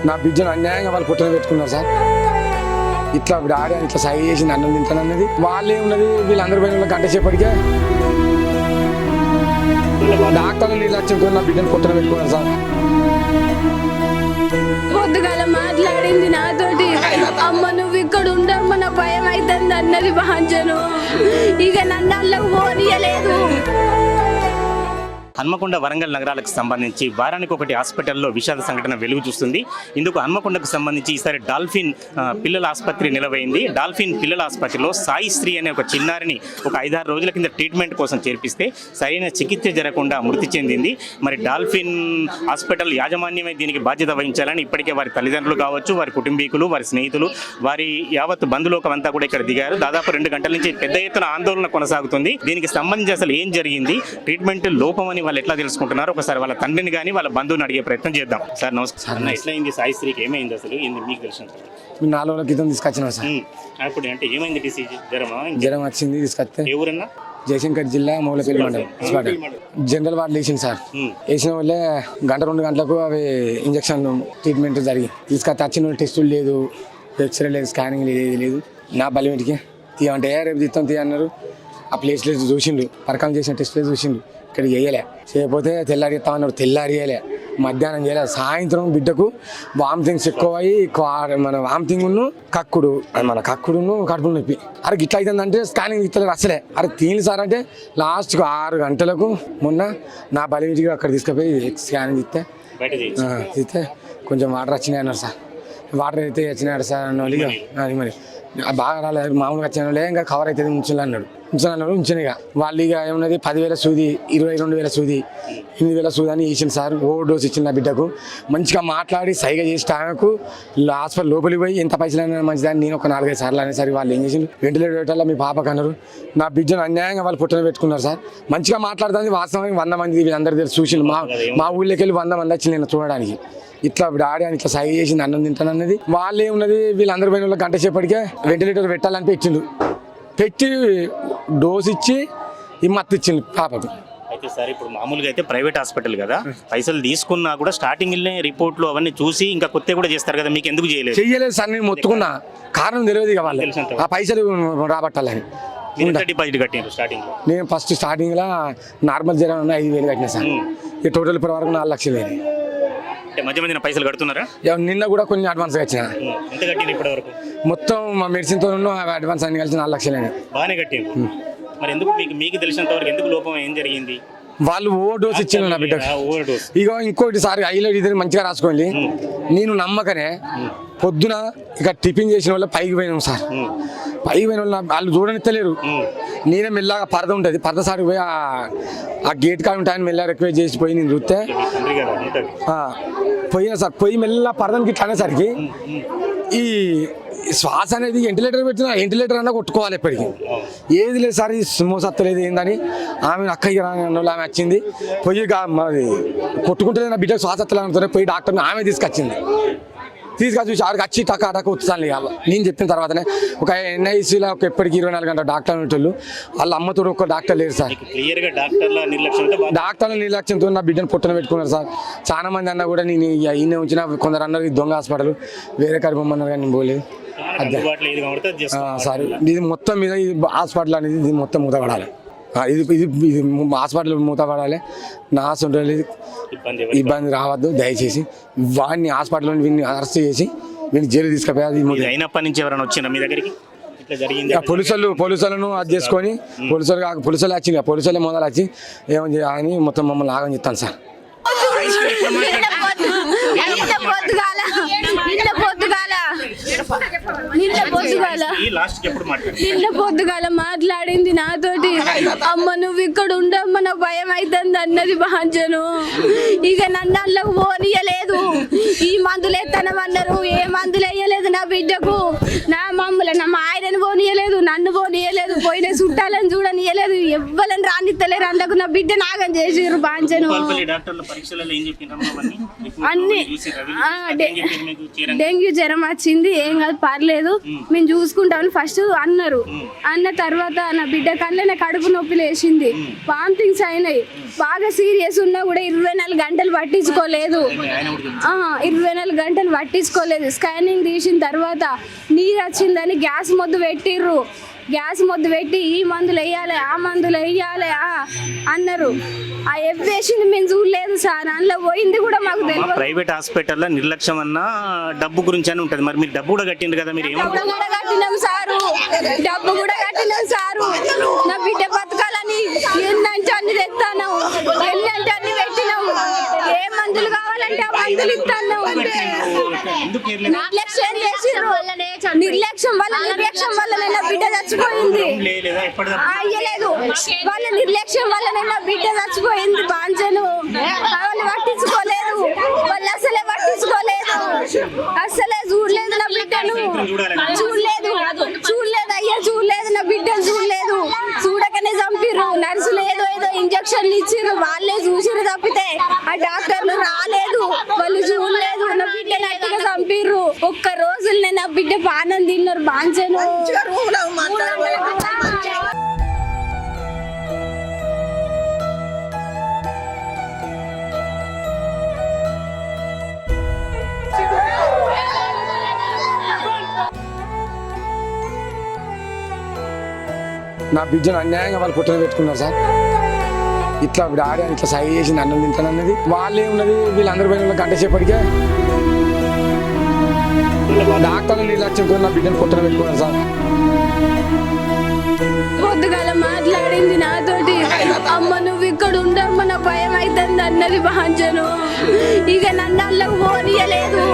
నా బిడ్డను అన్యాయంగా వాళ్ళు పుట్టన పెట్టుకున్నారు సార్. ఇట్లా డాడీ ఇట్లా సై చేసి అన్నం తింటానన్నది. వాళ్ళు ఏమున్నది వీళ్ళందరి పైన గంట సేపటికే డాక్టర్లు నిర్లక్ష్యంతో నా బిడ్డను పుట్టన పెట్టుకున్నారు సార్. పొద్దుగాల మాట్లాడింది నాతోటి, అమ్మ నువ్వు ఇక్కడ ఉండమ్మ నా భయం అవుతుంది అన్నది భాంజను. ఇక నన్ను అల్లకు పోనీయలేదు. హన్మకొండ వరంగల్ నగరాలకు సంబంధించి వారానికి ఒకటి హాస్పిటల్లో విషాద సంఘటన వెలుగు చూస్తుంది. ఇందుకు హన్మకొండకు సంబంధించి ఈసారి డాల్ఫిన్ పిల్లల ఆసుపత్రి నిలవైంది. డాల్ఫిన్ పిల్లల ఆసుపత్రిలో సాయి శ్రీ అనే ఒక చిన్నారిని ఒక 5-6 రోజుల కింద ట్రీట్మెంట్ కోసం చేర్పిస్తే సరైన చికిత్స జరగకుండా మృతి చెందింది. మరి డాల్ఫిన్ హాస్పిటల్ యాజమాన్యమే దీనికి బాధ్యత వహించాలని ఇప్పటికే వారి తల్లిదండ్రులు కావచ్చు, వారి కుటుంబీకులు, వారి స్నేహితులు, వారి యావత్ బంధులోకం అంతా కూడా ఇక్కడ దిగారు. దాదాపు 2 గంటల నుంచి పెద్ద ఎత్తున ఆందోళన కొనసాగుతుంది. దీనికి సంబంధించి అసలు ఏం జరిగింది, ట్రీట్మెంట్ లోపమని వాళ్ళు ఎట్లా తెలుసుకుంటున్నారు, ఒకసారి వాళ్ళ తండ్రిని కానీ వాళ్ళ బంధువుని అడిగే ప్రయత్నం చేద్దాం. సార్ నమస్కారం. ఎట్లా అయింది సాయిశ్రీకి, ఏమైంది అసలు మీకు తెలిసిన? 4 రోజుల క్రితం తీసుకొచ్చిన సార్. అప్పుడు అంటే ఏమైంది? డిసీజ్ జ్వరం వచ్చింది, తీసుకొస్తే ఏ ఊరన్నా? జయశంకర్ జిల్లా మూలపల్లి మండలం హాస్పిటల్ జనరల్ వార్డు వేసింది సార్. వేసిన వాళ్ళే 1-2 గంటలకు అవి ఇంజక్షన్ ట్రీట్మెంట్ జరిగి తీసుకొస్తే వచ్చిన వాళ్ళు టెస్టులు లేదు, ఎక్స్రే లేదు, స్కానింగ్ లేదు, ఏది లేదు. నా బలిమిటికి తీయమంటే రేపు తీస్తాం తీయ అన్నారు. ఆ ప్లేస్ లేదు చూసిండు, పరకాలం చేసిన టెస్ట్ లేదు చూసిండు, ఇక్కడ చేయలే. చేయకపోతే తెల్లారి ఇస్తామన్నారు, తెల్లారి చేయలే. మధ్యాహ్నం చేయలే. సాయంత్రం బిడ్డకు వామిటింగ్స్ ఎక్కువ అయ్యి మన వామిటింగ్ను కక్కుడు, మన కక్కుడును కడుపు నొప్పి. అరే ఇట్లా అవుతుందంటే స్కానింగ్ ఇస్తలేదు అసలే. అరే తీని సార్ అంటే లాస్ట్కు 6 గంటలకు మొన్న నా బలిమిటికి అక్కడ తీసుకుపోయి స్కానింగ్ ఇస్తే కొంచెం వాటర్ వచ్చినాయి అన్నారు సార్. వాటర్ అయితే వచ్చినాడు సార్ అన్న వాళ్ళు. అది మరి బాగా రాలేదు, మామూలుగా వచ్చిన వాళ్ళే ఇంకా కవర్ అవుతుంది ఉంచాలన్నాడు. ఉంచిన వాళ్ళు ఇక ఏమున్నది 10,000 సూది, 22,000 సూది, 8,000 సూది అని ఇచ్చింది సార్. డోస్ ఇచ్చిన నా బిడ్డకు మంచిగా మాట్లాడి సైగ చేసి ఆమెకు హాస్పిటల్ లోపలికి పోయి ఎంత పైసలైనా మంచిదని నేను ఒక 4-5 సార్లు అనేసరికి వాళ్ళు ఏం చేసిండు, వెంటిలేటర్ పెట్టాలా మీ పాపకు అన్నారు. నా బిడ్డను అన్యాయంగా వాళ్ళు పుట్టన పెట్టుకున్నారు సార్. మంచిగా మాట్లాడుతుంది, వాస్తవానికి 100 మంది వీళ్ళందరూ తెలిసి చూసిండు. మా ఊళ్ళోకి వెళ్ళి 100 మంది వచ్చి నేను చూడడానికి. ఇట్లా డాడీ అని ఇట్లా సై చేసింది అన్నం తింటానన్నది. వాళ్ళు ఏమున్నది వీళ్ళందరి పైన గంట సేపటికే వెంటిలేటర్ పెట్టాలని పెట్టిండు. పెట్టి డోస్ ఇచ్చి ఈ మత్తు ఇచ్చిండు పాపకు. అయితే సార్ ఇప్పుడు మామూలుగా అయితే ప్రైవేట్ హాస్పిటల్ కదా, పైసలు తీసుకున్నా కూడా స్టార్టింగ్ రిపోర్ట్లు అవన్నీ చూసి ఇంకా కొత్త కూడా చేస్తారు కదా, మీకు ఎందుకు చేయలేదు సార్? నేను మొత్తుకున్నా, కారణం తెలియదు ఇక వాళ్ళు ఆ పైసలు రాబట్టాలని. డిపాజిట్ కట్టారు స్టార్టింగ్? నేను ఫస్ట్ స్టార్టింగ్ లో నార్మల్ జ్వరం 5,000 కట్టినా సార్. ఈ టోటల్ ఇప్పటి వరకు 4 లక్షలు అయింది. మధ్య మధ్యన పైసలు కడుతున్నారా? నిన్న కూడా కొన్ని అడ్వాన్స్ వచ్చిన. ఎంత కట్టింది ఇప్పటి వరకు? మొత్తం మా మెడిసిన్ తో అడ్వాన్స్ అన్ని కలిసి 4 లక్షలు అయినాయి. బాగానే కట్టింది. మరి ఎందుకు మీకు తెలిసినంత వరకు ఎందుకు లోపం ఏం జరిగింది? వాళ్ళు ఓవర్ డోస్ ఇచ్చిన నా బిడ్డ. ఇక ఇంకోటి సారి హైలైట్ ఇద్దరు మంచిగా రాసుకోండి. నేను నమ్మకనే పొద్దున ఇక టిఫిన్ చేసిన వాళ్ళ పైకి పోయినాం సార్. పైకి పోయిన వాళ్ళు వాళ్ళు చూడనిత్తలేరు. నేనే మెల్లగా పరద ఉంటుంది, పరద సారికి పోయి ఆ గేట్ కాడ ఉంటాయని మెల్లగా రిక్వెస్ట్ చేసి పోయి నేను చూస్తే పోయినా సార్. పోయి మెల్ల పరదనికి ఇట్లా అనేసరికి ఈ శ్వాస అనేది వెంటిలేటర్ పెట్టిన వెంటిలేటర్ అన్నా కొట్టుకోవాలి ఎప్పటికీ. ఏది లేదు సార్, ఈ మోసత్తలేదు ఏందని ఆమె అక్కయ్య ఆమె వచ్చింది. పోయి మరి కొట్టుకుంటే నా బిడ్డకు శ్వాస ఎత్తలేదంటే పోయి డాక్టర్ని ఆమె తీసుకొచ్చింది. తీసుకొచ్చి చూసి ఆడికి వచ్చి టకా వచ్చాను. నేను చెప్పిన తర్వాతనే ఒక NICలో ఒక ఎప్పటికి 24 గంటల డాక్టర్ ఉండేటోళ్ళు, వాళ్ళ అమ్మతో ఒక డాక్టర్ లేరు సార్. డాక్టర్ల నిర్లక్ష్యంతో నా బిడ్డను పుట్టన పెట్టుకున్నారు సార్. చాలా మంది అన్నా కూడా నేను ఈయన ఉంచిన, కొందరు అన్నారు దొంగ హాస్పిటల్ వేరే కాడికి పొమ్మన్నారు కానీ నేను పోలేదు. సార్ ఇది మొత్తం మీద ఇది హాస్పిటల్ అనేది ఇది మొత్తం మూతపడాలి. ఇది ఇది ఇది హాస్పిటల్ మూతపడాలి. నా సొంత ఇబ్బంది రావద్దు దయచేసి. వాడిని హాస్పిటల్లో వీడిని అరెస్ట్ చేసి వీడిని జైలు తీసుకుపోయాది. అయినప్పటి నుంచి ఎవరైనా వచ్చిన మీ దగ్గరికి పోలీసులను అది చేసుకొని పోలీసులు వచ్చింది. పోలీసులే మొదలు వచ్చి ఏమని చేయాలని మొత్తం మమ్మల్ని ఆగం చెప్తాను సార్. నిన్న పొద్దుగాల మాట్లాడింది నాతోటి, అమ్మ నువ్వు ఇక్కడ ఉండమ్మ నా భయం అవుతుంది అన్నది భాంజను. ఇక నన్ను అల్లకు పోనీయలేదు. ఈ మందులు ఎత్తనమన్నారు, ఏ మందులు వేయలేదు నా బిడ్డకు. నా మా ఆయనను పోనీయలేదు, నన్ను పోనీయలేదు, పోయిన చుట్టాలని చూడనియలేదు, ఎవ్వలని రానిత్తలేరు. అందుకు నా బిడ్డ నాగం చేసిర్రు బాంచను. అన్ని డెంగ్యూ జ్వరం వచ్చింది, ఏం కాదు పర్లేదు మేము చూసుకుంటామని ఫస్ట్ అన్నారు. అన్న తర్వాత నా బిడ్డ కళ్ళనే కడుపు నొప్పి లేచింది, వామిటింగ్స్ అయినాయి, బాగా సీరియస్ ఉన్నా కూడా 24 గంటలు పట్టించుకోలేదు. 24 గంటలు పట్టించుకోలేదు. స్కానింగ్ తీసిన తర్వాత నీరు వచ్చిందని గ్యాస్ మొద్దు పెట్టిర్రు. గ్యాస్ మొద్దు పెట్టి ఈ మందులు వేయాలి, ఆ మందులు వేయాలి అన్నారు. ఆ ఎవ్వేసింది మేము చూడలేదు సార్, అందులో పోయింది కూడా మాకు తెలియదు. ప్రైవేట్ హాస్పిటల్లో నిర్లక్ష్యం అన్నా డబ్బు గురించి అని ఉంటుంది. మరి మీరు డబ్బు కూడా కట్టిండ్రు కదా, మీరు డబ్బు కూడా కట్టినాం సారు, డబ్బు కూడా కట్టినాం సారు. నా బిడ్డ బతకాలని ఎన్నంటే అన్ని తెస్తాను, ఎన్నంటే అన్ని పెట్టినాం. ఏ మందులు కావాలంటే ఆ మందులు ఇస్తాను. నిర్లక్ష్యం చేసిర్రు, నిర్లక్ష్యం వల్ల నా బిడ్డ చచ్చిపోయింది. అయ్యలేదు, వాళ్ళ నిర్లక్ష్యం వల్ల నా బిడ్డ చచ్చిపోయింది. బాంచను వాళ్ళు పట్టించుకోలేదు, వాళ్ళు అసలే పట్టించుకోలేదు, అసలే చూడలేదు నా బిడ్డను, చూడలేదు అయ్యా, చూడలేదు నా బిడ్డను, చూడలేదు. చూడకనే చంపిర్రు. నర్సులు ఏదో ఇంజక్షన్లు ఇచ్చిర్రు, వాళ్ళే చూసిర్రు తప్పితే ఆ డాక్టర్లు రాలేదు, వాళ్ళు చూడలేదు. నా బిడ్డను అట్టిగా చంపిర్రు. ఒక్క రోజులనే నా బిడ్డ పానం తిన్నారు బాంచను. నా బిడ్డను అన్యాయంగా వాళ్ళు పుట్టన పెట్టుకున్నారు సార్. ఇట్లా డాడీ అని ఇట్లా సై చేసి అన్నం తింటానన్నది. వాళ్ళే ఉన్నది, వీళ్ళందరి పైన గంట సేపటికే డాక్టర్లు నిర్లక్ష్యంతో నా బిడ్డను పుట్టన పెట్టుకున్నారు సార్. పొద్దుగాల మాట్లాడింది నాతోటి, అమ్మ నువ్వు ఇక్కడ ఉండమ్మ నా భయం అవుతుంది అన్నది బాంచను. ఇక నన్ను అల్లకు పోనీయలేదు.